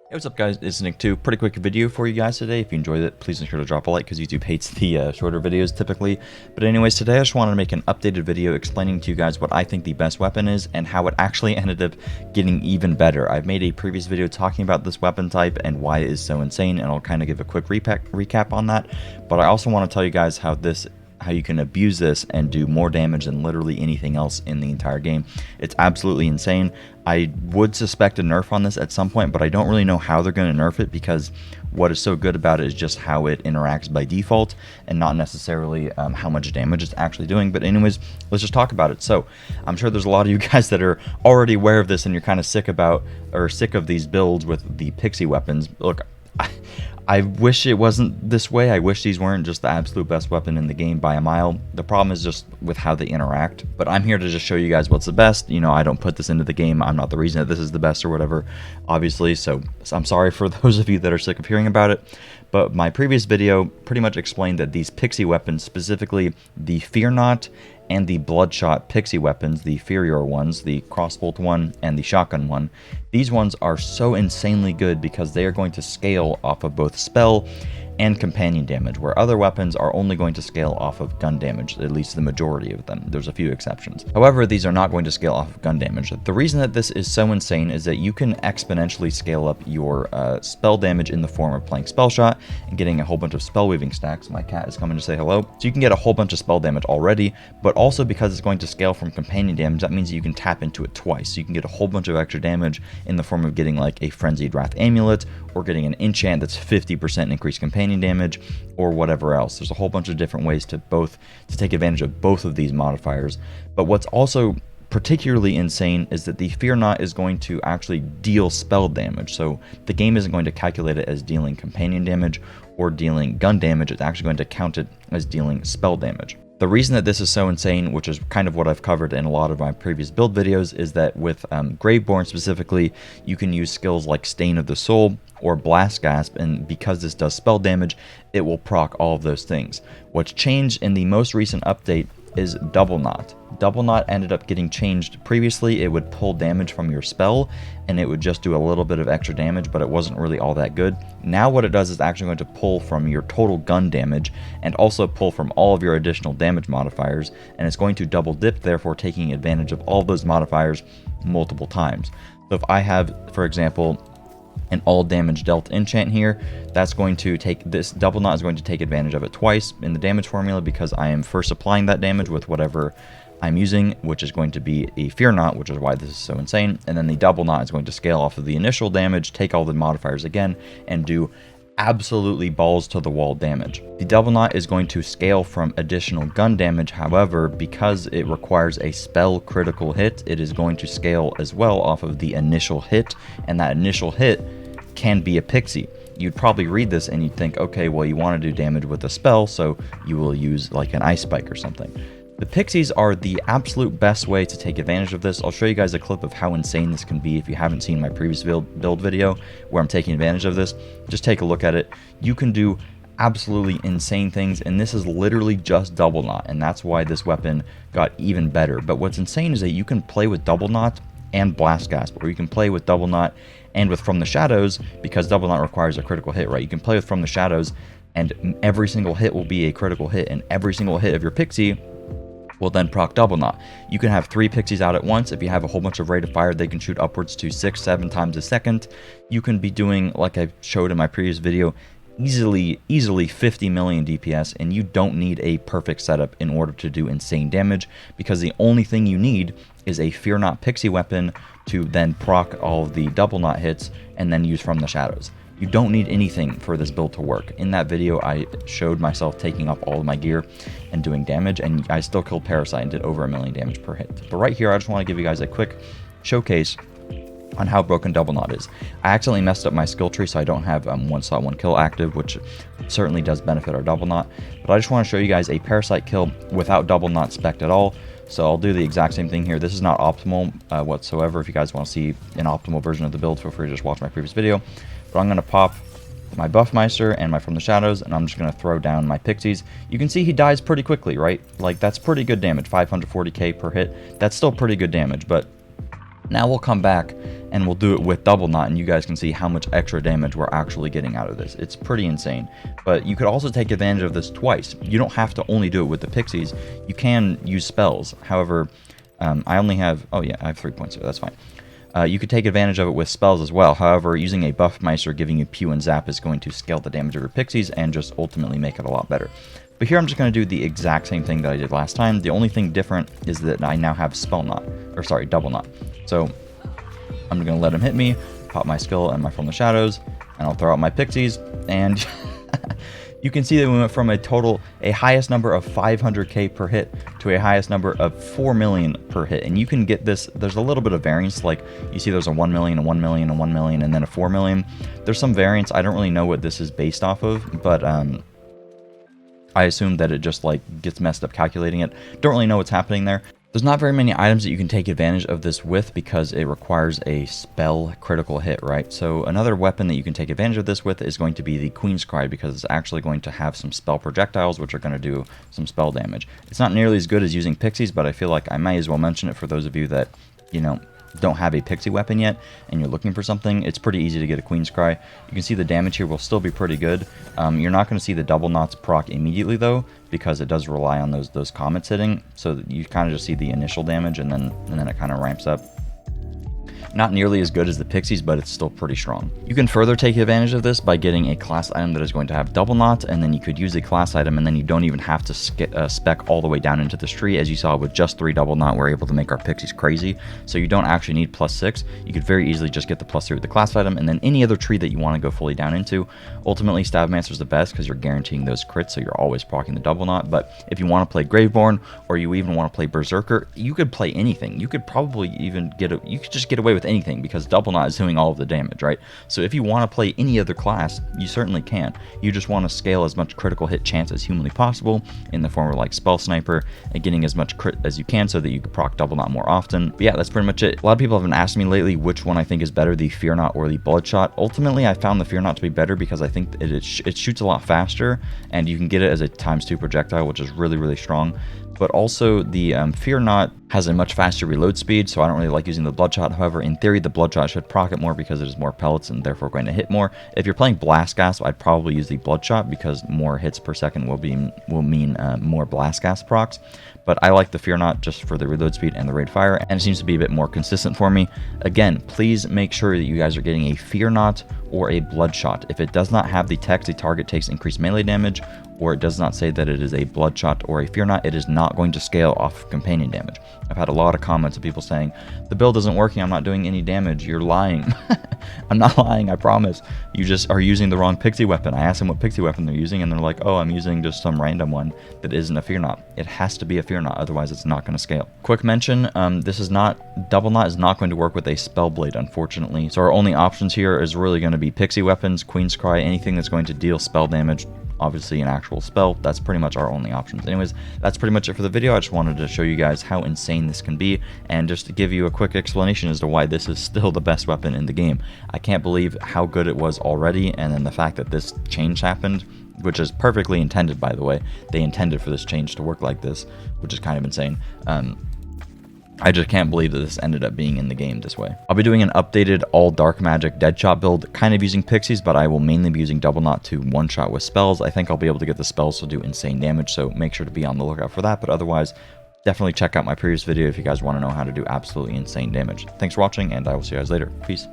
Hey, what's up guys, it's Nick2. Pretty quick video for you guys today. If you enjoyed it, please make sure to drop a like because YouTube hates the shorter videos typically. But anyways, today I just wanted to make an updated video explaining to you guys what I think the best weapon is and how it actually ended up getting even better. I've made a previous video talking about this weapon type and why it is so insane, and I'll kind of give a quick recap on that. But I also want to tell you guys how you can abuse this and do more damage than literally anything else in the entire game. It's absolutely insane. I would suspect a nerf on this at some point, but I don't really know how they're going to nerf it because what is so good about it is just how it interacts by default and not necessarily how much damage it's actually doing. But anyways, let's just talk about it. So I'm sure there's a lot of you guys that are already aware of this and you're kind of sick of these builds with the pixie weapons. Look, I wish it wasn't this way. I wish these weren't just the absolute best weapon in the game by a mile. The problem is just with how they interact. But I'm here to just show you guys what's the best. You know, I don't put this into the game. I'm not the reason that this is the best or whatever, obviously. So I'm sorry for those of you that are sick of hearing about it. But my previous video pretty much explained that these pixie weapons, specifically the Fear Not and the Bloodshot pixie weapons, the inferior ones, the crossbolt one and the shotgun one, these ones are so insanely good because they are going to scale off of both spell and companion damage, where other weapons are only going to scale off of gun damage, at least the majority of them. There's a few exceptions. However, these are not going to scale off of gun damage. The reason that this is so insane is that you can exponentially scale up your spell damage in the form of playing spell shot and getting a whole bunch of spell weaving stacks. My cat is coming to say hello. So you can get a whole bunch of spell damage already, but also because it's going to scale from companion damage, that means that you can tap into it twice. So you can get a whole bunch of extra damage in the form of getting like a Frenzied Wrath amulet or getting an enchant that's 50% increased companion damage or whatever else. There's a whole bunch of different ways to take advantage of both of these modifiers. But what's also particularly insane is that the Fear Not is going to actually deal spell damage. So the game isn't going to calculate it as dealing companion damage or dealing gun damage. It's actually going to count it as dealing spell damage. The reason that this is so insane, which is kind of what I've covered in a lot of my previous build videos, is that with Graveborn specifically, you can use skills like Stain of the Soul or Blast Gasp, and because this does spell damage, it will proc all of those things. What's changed in the most recent update is Double Knot. Double Knot ended up getting changed. Previously, it would pull damage from your spell, and it would just do a little bit of extra damage, but it wasn't really all that good. Now what it does is actually going to pull from your total gun damage, and also pull from all of your additional damage modifiers, and it's going to double dip, therefore taking advantage of all of those modifiers multiple times. So if I have, for example, an all damage dealt enchant here, that's going to take this Double Knot is going to take advantage of it twice in the damage formula because I am first applying that damage with whatever I'm using, which is going to be a Fear Knot, which is why this is so insane. And then the Double Knot is going to scale off of the initial damage, take all the modifiers again, and do absolutely balls to the wall damage. The Double Knot is going to scale from additional gun damage. However, because it requires a spell critical hit, it is going to scale as well off of the initial hit, and that initial hit can be a pixie. You'd probably read this and you'd think, okay, well, you want to do damage with a spell, so you will use like an ice spike or something. The pixies are the absolute best way to take advantage of this. I'll show you guys a clip of how insane this can be if you haven't seen my previous build video where I'm taking advantage of this. Just take a look at it. You can do absolutely insane things, and this is literally just Double Knot, and that's why this weapon got even better. But what's insane is that you can play with Double Knot and Blast Gasp, or you can play with Double Knot and with From the Shadows, because Double Knot requires a critical hit, right? You can play with From the Shadows, and every single hit will be a critical hit, and every single hit of your pixie will then proc Double Knot. You can have 3 pixies out at once. If you have a whole bunch of rate of fire, they can shoot upwards to 6-7 times a second. You can be doing, like I showed in my previous video, easily 50 million DPS, and you don't need a perfect setup in order to do insane damage, because the only thing you need is a Fear Not pixie weapon to then proc all of the Double Knot hits and then use From the Shadows. You don't need anything for this build to work. In that video, I showed myself taking off all of my gear and doing damage, and I still killed Parasite and did over 1 million damage per hit. But right here, I just want to give you guys a quick showcase on how broken Double Knot is. I accidentally messed up my skill tree, so I don't have 1 slot 1 kill active, which certainly does benefit our Double Knot. But I just want to show you guys a Parasite kill without Double Knot spec'd at all. So I'll do the exact same thing here. This is not optimal whatsoever. If you guys want to see an optimal version of the build, feel free to just watch my previous video. But I'm going to pop my Buffmeister and my From the Shadows, and I'm just going to throw down my Pixies. You can see he dies pretty quickly, right? Like, that's pretty good damage, 540k per hit. That's still pretty good damage, but Now we'll come back and we'll do it with double knot, and you guys can see how much extra damage we're actually getting out of this. It's pretty insane. But you could also take advantage of this twice. You don't have to only do it with the pixies. You can use spells. However, I only have... Oh yeah, I have 3 points here. That's fine. You could take advantage of it with spells as well. However, using a Buffmeister giving you Pew and Zap is going to scale the damage of your pixies and just ultimately make it a lot better. But here I'm just going to do the exact same thing that I did last time. The only thing different is that I now have Spell Knot, or sorry, Double Knot. So I'm going to let him hit me, pop my skill and my From the Shadows, and I'll throw out my pixies, and you can see that we went from a highest number of 500k per hit to a highest number of 4 million per hit. And you can get this, there's a little bit of variance, like you see there's a 1 million, a 1 million, a 1 million, and then a 4 million. There's some variance. I don't really know what this is based off of, but I assume that it just like gets messed up calculating it. Don't really know what's happening there. There's not very many items that you can take advantage of this with because it requires a spell critical hit, right? So another weapon that you can take advantage of this with is going to be the Queen's Cry, because it's actually going to have some spell projectiles which are going to do some spell damage. It's not nearly as good as using pixies, but I feel like I might as well mention it for those of you that, you know, don't have a pixie weapon yet and you're looking for something. It's pretty easy to get a Queen's Cry. You can see the damage here will still be pretty good. You're not going to see the double knots proc immediately though, because it does rely on those comets hitting, so that you kind of just see the initial damage and then it kind of ramps up. Not nearly as good as the pixies, but it's still pretty strong. You can further take advantage of this by getting a class item that is going to have double knot, and then you could use a class item, and then you don't even have to spec all the way down into this tree. As you saw, with just 3 double knot, we're able to make our pixies crazy. So you don't actually need +6. You could very easily just get the +3 with the class item, and then any other tree that you want to go fully down into. Ultimately, Stabmaster is the best because you're guaranteeing those crits, so you're always proccing the double knot. But if you want to play Graveborn, or you even want to play Berserker, you could play anything. You could probably even you could just get away with anything, because double knot is doing all of the damage, right? So if you want to play any other class, you certainly can. You just want to scale as much critical hit chance as humanly possible in the form of like Spell Sniper and getting as much crit as you can so that you can proc double knot more often. But yeah, that's pretty much it. A lot of people have been asking me lately which one I think is better, the Fear Knot or the Bloodshot. Ultimately, I found the Fear Knot to be better because I think it shoots a lot faster, and you can get it as a ×2 projectile, which is really, really strong. But also the Fear Knot has a much faster reload speed, so I don't really like using the Bloodshot. However, in theory, the Bloodshot should proc it more because it is more pellets and therefore going to hit more. If you're playing Blast Gas, I'd probably use the Bloodshot because more hits per second will mean more Blast Gas procs. But I like the Fear Knot just for the reload speed and the rate fire, and it seems to be a bit more consistent for me. Again, please make sure that you guys are getting a Fear Knot or a Bloodshot. If it does not have the text, the target takes increased melee damage, or it does not say that it is a Bloodshot or a Fear Knot, it is not going to scale off of companion damage. I've had a lot of comments of people saying, the build isn't working, I'm not doing any damage. You're lying. I'm not lying, I promise. You just are using the wrong pixie weapon. I asked them what pixie weapon they're using, and they're like, oh, I'm using just some random one that isn't a Fear Knot. It has to be a Fear Knot, otherwise it's not going to scale. Quick mention, double knot is not going to work with a Spellblade, unfortunately. So our only options here is really going to be pixie weapons, Queen's Cry, anything that's going to deal spell damage. Obviously an actual spell. That's pretty much our only options. Anyways, that's pretty much it for the video. I just wanted to show you guys how insane this can be, and just to give you a quick explanation as to why this is still the best weapon in the game. I can't believe how good it was already, and then the fact that this change happened, which is perfectly intended, by the way. They intended for this change to work like this, which is kind of insane. I just can't believe that this ended up being in the game this way. I'll be doing an updated all dark magic Deadshot build, kind of using pixies, but I will mainly be using double knot to one-shot with spells. I think I'll be able to get the spells to do insane damage, so make sure to be on the lookout for that. But otherwise, definitely check out my previous video if you guys want to know how to do absolutely insane damage. Thanks for watching, and I will see you guys later. Peace.